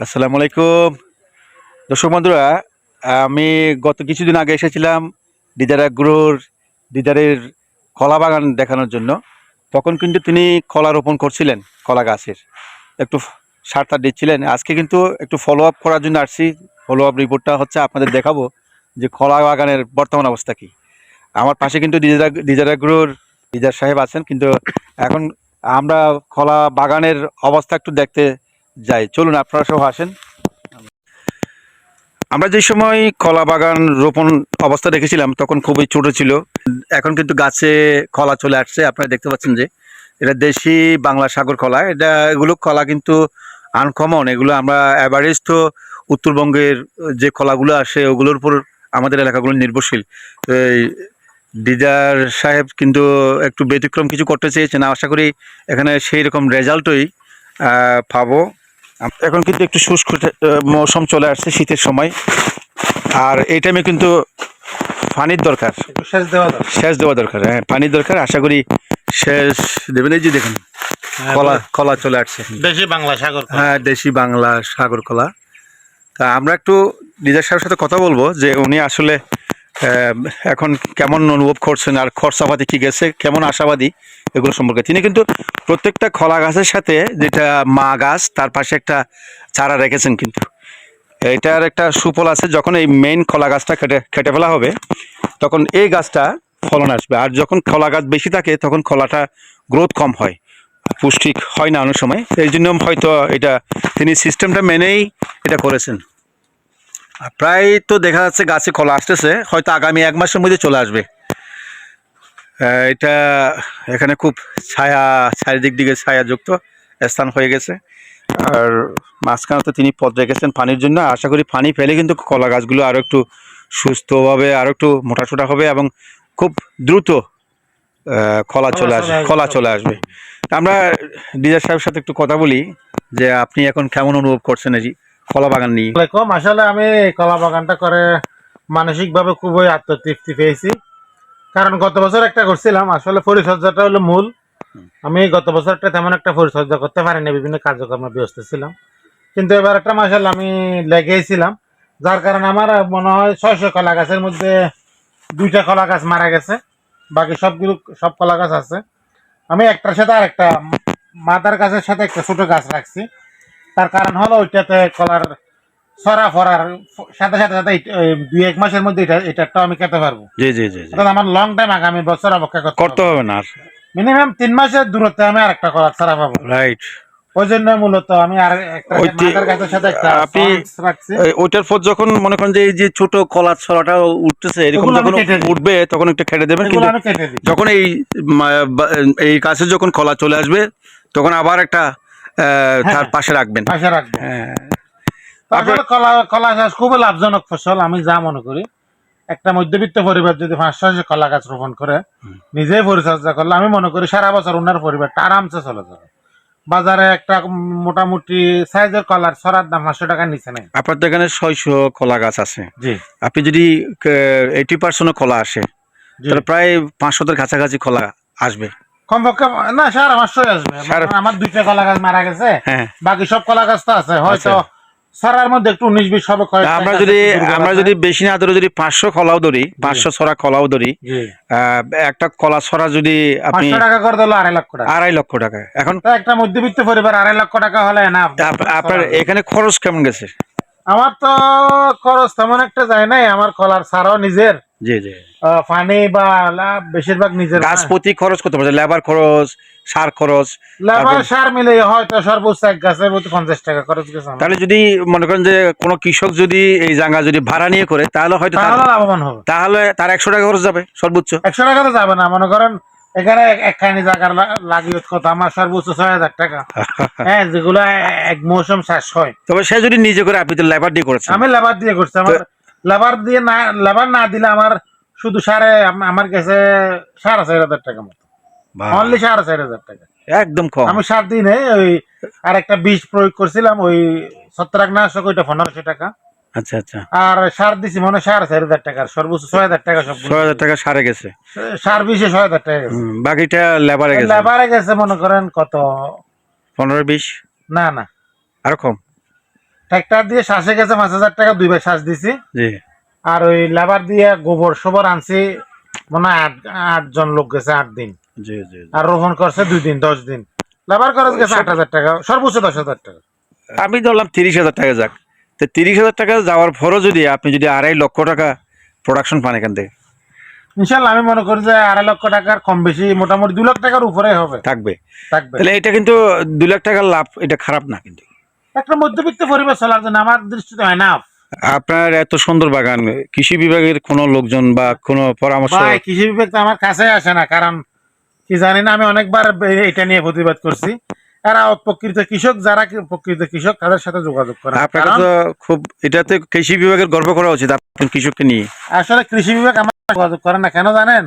আসসালামু আলাইকুম দর্শক বন্ধুরা। আমি গত কিছুদিন আগে এসেছিলাম দিদার এগ্রোর দিদারের কলা বাগান দেখানোর জন্য। তখন কিন্তু তিনি কলা রোপণ করছিলেন, কলা গাছের একটু সার টার দিচ্ছিলেন। আজকে কিন্তু একটু ফলো আপ করার জন্য আসছি। ফলো আপ রিপোর্টটা হচ্ছে আপনাদের দেখাবো যে কলা বাগানের বর্তমান অবস্থা কী। আমার পাশে কিন্তু দিদার এগ্রোর দিদার সাহেব আছেন, কিন্তু এখন আমরা কলা বাগানের অবস্থা একটু দেখতে যাই। চলুন আপনারা সব আসেন। আমরা যে সময় কলা বাগান রোপণ অবস্থা দেখেছিলাম তখন খুবই ছোট ছিল। এখন কিন্তু গাছে কলা চলে আসছে। আপনারা দেখতে পাচ্ছেন যে এটা দেশি বাংলা সাগর কলা। এগুলো কলা কিন্তু আনকমন। এগুলো আমরা অ্যাভারেজ তো উত্তরবঙ্গের যে কলাগুলো আসে ওগুলোর উপর আমাদের এলাকাগুলো নির্ভরশীল। তো এই দিদার সাহেব কিন্তু একটু ব্যতিক্রম কিছু করতে চেয়েছেন। আশা করি এখানে সেই রকম রেজাল্টই পাবো। এখন কিন্তু একটু শুষ্ক মৌসুম চলে আসছে, শীতের সময়। আর এই টাইমে কিন্তু পানির দরকার, সেচ দেওয়া দরকার। হ্যাঁ, পানির দরকার। আশা করি সেচ দেবেন। এই যে দেখুন কলা কলা চলে আসছে, দেশি বাংলা সাগর কলা। হ্যাঁ দেশি বাংলা সাগর কলা। তা আমরা একটু দিদার সাহেবের সাথে কথা বলবো যে উনি আসলে এখন কেমন অনুভব করছেন আর খরচাপাতি কী গেছে, কেমন আশাবাদী এগুলো সম্পর্কে। তিনি কিন্তু প্রত্যেকটা কলা গাছের সাথে যেটা মা গাছ তার পাশে একটা চারা রেখেছেন। কিন্তু এটার একটা সুফল আছে, যখন এই মেইন কলা গাছটা কেটে ফেলা হবে তখন এই গাছটা ফলন আসবে। আর যখন কলা গাছ বেশি থাকে তখন কলাটা গ্রোথ কম হয়, পুষ্টি হয় না অনেক সময়। এই জন্য হয়তো এটা তিনি সিস্টেমটা মেনেই এটা করেছেন। প্রায় তো দেখা যাচ্ছে গাছে কলা আসতেছে, হয়তো আগামী 1 মাসের মধ্যে চলে আসবে। এটা এখানে খুব চারিদিক দিকে ছায়াযুক্ত স্থান হয়ে গেছে। আর মাঝখানে তো তিনি পথ রেখেছেন পানির জন্য। আশা করি পানি ফেলে কিন্তু কলা গাছগুলো আরও একটু সুস্থভাবে আরও একটু মোটাসোটা হবে এবং খুব দ্রুত কলা চলে আসবে। আমরা দিদার সাহেবের সাথে একটু কথা বলি যে আপনি এখন কেমন অনুভব করছেন এই কলা বাগান নিয়ে। আসলে আমি কলা বাগানটা করে মানসিকভাবে খুবই আত্মতৃপ্তি পেয়েছি। কারণ গত বছর একটা করছিলাম, আসলে পরিচর্যাটা হলো মূল। আমি গত বছরটা তেমন একটা পরিচর্যা করতে পারিনি, বিভিন্ন কার্যক্রমে ব্যস্ত ছিলাম। কিন্তু এবার একটা মাশাআল্লাহ আমি লেগেছিলাম, যার কারণে আমার মনে হয় 600 কলা গাছের মধ্যে 2টা কলা গাছ মারা গেছে, বাকি সব কলা গাছ আছে। আমি একটার সাথে আর একটা মাদার গাছের সাথে একটা ছোট গাছ রাখছি। তার কারণ হলো ওইটাতে কলার ছড়া ফরার সাথে সাথে সাথে 2-1 মাসের মধ্যে এটা আমি খেতে পারবো। জি জি জি, আমার লং টাইম আগামী বছর অপেক্ষা করতে হবে না। মিনিমাম 3 মাসের দূরত্বে আমি আর একটা কলার ছড়া পাবো। রাইট। ওই জন্য মূলত আমি আর একটা মাদার গাছের সাথে একটা আপনি রাখছি। ওইটার পর যখন মনে করেন যে এই যে ছোট কলার ছড়াটা উঠতেছে এরকম যখন উঠবে তখন একটু কেটে দেবেন। কিন্তু যখন এই গাছে যখন কলা চলে আসবে তখন আবার একটা তার পাশে রাখবেন। হ্যাঁ, আসলে কলা চাষ খুবই লাভজনক ফসল। আমি যা মনে করি, একটা মধ্যবিত্ত পরিবার যদি 500 কলা গাছ রোপণ করে নিজেই পরিচর্যা করলে, আমি মনে করি সারা বছর ওনার পরিবারটা আরামসে চলে যাবে। বাজারে একটা মোটামুটি সাইজের কলার ছড়ার দাম 500 টাকার নিচে নেই। আপনার তো এখানে 600 কলা গাছ আছে। জি, আপনি যদি 80% কলা আসে তাহলে প্রায় 500-এর কাছাকাছি কলা আসবে কমপক্ষে। না, 550 আসবে। আমার 2টা কলা গাছ মারা গেছে, বাকি সব কলা গাছ তো আছে। হয়তো ছড়ার মধ্যে একটু 19-20 হবে। আমরা যদি বেশি না ধরে যদি 500 কলাও ধরি, 500 ছড়া কলাও ধরি, একটা কলা ছড়া যদি আপনি 500 টাকা করে দিলে 2.5 লক্ষ টাকা। 2.5 লক্ষ টাকা। এখন একটা মধ্যবিত্ত পরিবার 2.5 লক্ষ টাকা হলে না। আপনার এখানে খরচ কেমন গেছে? আমার তো খরচ তেমন একটা যায় নাই। আমার কলার ছাড়াও নিজের জি জি পানি বা বেশিরভাগ নিজের। গাছ প্রতি খরচ কত পড়ছে? লেবার খরচ, সার খরচ? লেবার সার মিলে হয়তো সর্বোচ্চ এক গাছের প্রতি 50 টাকা খরচ গেছে। তাহলে যদি মনে করেন যে কোনো কৃষক যদি এই জায়গা যদি ভাড়া নিয়ে করে তাহলে হয়তো লাভবান হবে। তাহলে তার 100 টাকা খরচ যাবে সর্বোচ্চ। 100 টাকা তো যাবে না। মনে করেন এখানে একখানি জায়গার লাগিয়ে কত আমার সর্বোচ্চ 6000 টাকা। হ্যাঁ, যেগুলো এক মৌসুম শেষ হয়। তবে সে যদি নিজে করে, আপনি তো লেবার দিয়ে করেছেন। আমি লেবার দিয়ে করছি। আমার লেবার না দিলে আমার শুধু সারে আমার কাছে 4500 টাকা মতো। অনলি 4500 টাকা, একদম কম। আমি সার দিই নেই। ওই আর একটা বিষ প্রয়োগ করছিলাম, ওই ছত্রাকনাশক, ওইটা 1500 টাকা। আচ্ছা আচ্ছা। আর সার দিছি মনে 4500 টাকা, সর্বোচ্চ 6000 টাকা। সব 6000 টাকা সারে গেছে, সার বিষে 6000 টাকা গেছে। বাকিটা লেবারে গেছে। মনে করেন কত 15-20? না না, আরো কম। ট্রাক্টর দিয়ে শ্বাসে গেছে 5,000 টাকা, 2 বার শ্বাস দিছি। জি আর ওই লেবার দিয়ে গোবর সবর আনছি, মনে হয় 8 জন লোক গেছে 8 দিন। জি জি জি। আর রোপণ করছে 2 দিন 10 দিন। লেবার খরচ গেছে 8,000 টাকা, সর্বোচ্চ 10,000 টাকা। আমি ধরলাম 30,000 টাকা যাক, তো 30,000 টাকা যাওয়ার পরও যদি আপনি যদি 2.5 লক্ষ টাকা প্রোডাকশন পান এখান থেকে ইনশাল্লাহ আমি মনে করি যে 2.5 লক্ষ টাকার কম বেশি মোটামুটি 2 লাখ টাকার উপরে হবে, থাকবে, থাকবে। তাহলে এটা কিন্তু 2 লাখ টাকার লাভ, এটা খারাপ না কিন্তু। একটা মধ্যবিত্ত পরিবার চলার জন্য আমার দৃষ্টিতে হয় না। আপনার এত সুন্দর বাগান, কৃষি বিভাগের কোনো লোকজন বা কোনো পরামর্শ? ভাই কৃষি বিভাগ তো আমার কাছে আসে না, কারণ কি জানি না, আমি অনেকবার এটা নিয়ে প্রতিবাদ করছি। এরা প্রকৃত কৃষক, যারা প্রকৃত কৃষক তাদের সাথে যোগাযোগ করে। আপনাকে কারণ তো খুব, এটাতে কৃষি বিভাগের গর্ব করা উচিত আপনার কৃষককে নিয়ে। আসলে কৃষি বিভাগ আমার সাথে যোগাযোগ করে না, কেন জানেন?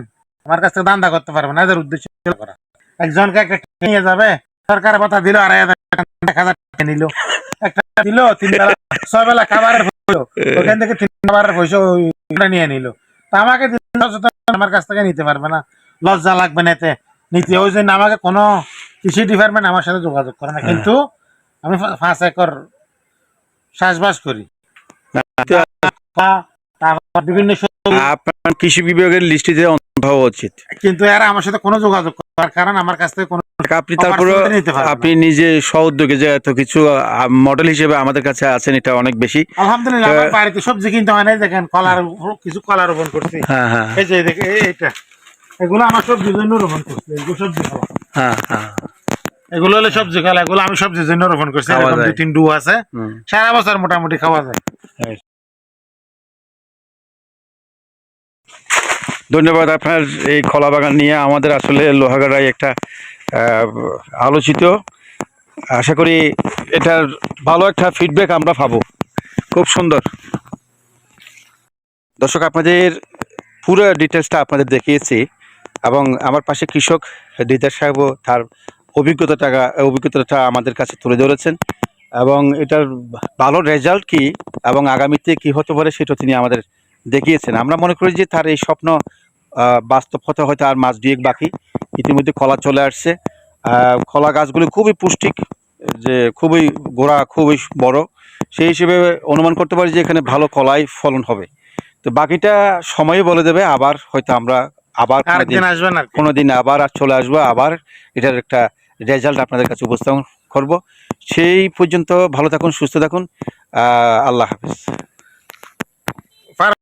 আমার কাছ থেকে দান্দা করতে পারবে না, এদের উদ্দেশ্য করা। একজনকে একটা টিকে নিয়ে যাবে, সরকারের কথা দিল 2,500 টাকা, 1,000 টাকা নিল, একটা দিল 3 বেলা 6 বেলা খাবারের হলো, ওখান থেকে 3 খাবারের পয়সা ওইটা নিয়ে নিল। তা আমাকে আমার কাছ থেকে নিতে পারবে না, লজ্জা লাগবে না এতে নিতে। ওই জন্য আমাকে কোনো কৃষি ডিপার্টমেন্ট আমার সাথে যোগাযোগ করে না। কিন্তু আমি 5 একর চাষবাস করি, তারপর বিভিন্ন আপনার কৃষি বিভাগের লিস্টিতে অন্তর্ভুক্ত হওয়া উচিত। কিন্তু এরা আমার সাথে কোনো যোগাযোগ করার কারণ আমার কাছ থেকে কোনো আপনি তারপরে opportunity নিতে পারবে না। আপনি নিজে উদ্যোগে যে এত কিছু মডেল হিসেবে আমাদের কাছে আছেন, এটা অনেক বেশি। আলহামদুলিল্লাহ আমার বাড়িতে সবজি কিনতে হয় না। দেখেন কিছু কলা রোপণ করছি, হ্যাঁ হ্যাঁ এই যে দেখে এইটা, এগুলো আমার সবজির জন্য রোপণ করছি। এগুলো সবজি খাওয়া, হ্যাঁ হ্যাঁ। এগুলো হলো সবজি খাওয়া, এগুলো আমি সবজির জন্য রোপণ করছি। খাওয়া এরকম যায়। 2-3 ডু আছে, হুম। সারা বছর মোটামুটি খাওয়া যায়। ধন্যবাদ আপনার এই কলা বাগান নিয়ে আমাদের আসলে লোহাগাড়ায় একটা আলোচিত। আশা করি এটার ভালো একটা ফিডব্যাক আমরা পাবো। খুব সুন্দর। দর্শক, আপনাদের পুরো ডিটেলসটা আপনাদের দেখিয়েছি, এবং আমার পাশে কৃষক দিদার সাহেবও তার অভিজ্ঞতাটা আমাদের কাছে তুলে ধরেছেন, এবং এটার ভালো রেজাল্ট কি এবং আগামীতে কি হতে পারে সেটা তিনি আমাদের দেখিয়েছেন। আমরা মনে করি যে তার এই স্বপ্ন বাস্তব হতে হয়তো আর মাস 2 বাকি। ইতিমধ্যে কলা চলে আসছে, কলা গাছগুলি খুবই পুষ্টিক, যে খুবই গোড়া খুবই বড়, সেই হিসেবে অনুমান করতে পারি যে এখানে ভালো কলাই ফলন হবে। তো বাকিটা সময় বলে দেবে। আবার হয়তো আমরা আবার আরেকদিন আসবেন আর কি। কোনোদিন আবার চলে আসবো, আবার এটার একটা রেজাল্ট আপনাদের কাছে উপস্থাপন করব। সেই পর্যন্ত ভালো থাকুন, সুস্থ থাকুন। আল্লাহ হাফিজ।